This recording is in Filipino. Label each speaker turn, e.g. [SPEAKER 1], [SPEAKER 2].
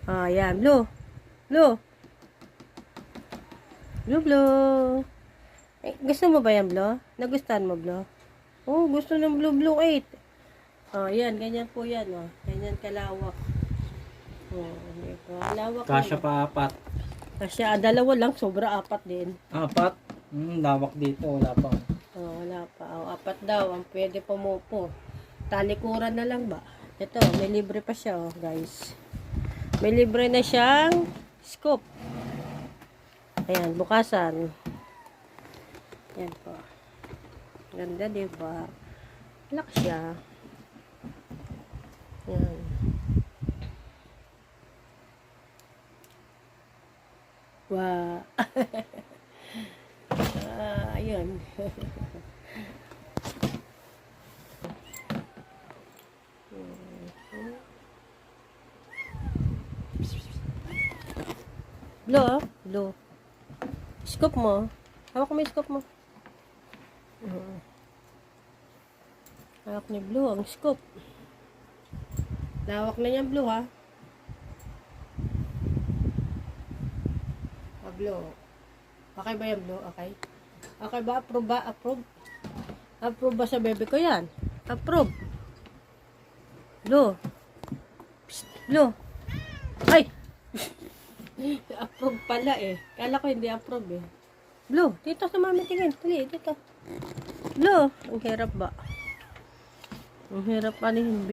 [SPEAKER 1] Ah, yan. Blue. Blue. Blue. Gusto mo ba yan, Blue? Nagustuhan mo, Blue? Oh, gusto ng Blue 8. Oh, yan. Ganyan po yan, oh. Ganyan kalawak. Oh, ito. Lawak
[SPEAKER 2] Kasya
[SPEAKER 1] yan.
[SPEAKER 2] pa apat.
[SPEAKER 1] Kasya, dalawa lang. Sobra, apat din.
[SPEAKER 2] Apat? Lawak dito. Wala pa.
[SPEAKER 1] Oh, wala pa. Oh, apat daw. Ang pwede pumupo. Talikuran na lang ba? Ito, may libre pa siya, oh, guys. May libre na siyang scoop. Ayan, bukasan. Ayan po. Ganda, diba? Lock siya. Ayan. Wow. Ayun. Blue, oh. Blue. Scoop mo. Hawak mo yung scoop mo. Hawak ni Blue ang scoop. Lawak na yan, Blue, ha? Blue. Okay ba yan, Blue? Okay. Okay ba? Approve ba? Approve? Approve ba sa bebe ko yan? Approve. Blue. Psst, Blue. Ay! Approve pala eh. Kala ko hindi approve eh. Blue, dito sa mami tingin. Dali, dito. Blue. Ang hirap ba? Ang hirap pa rin.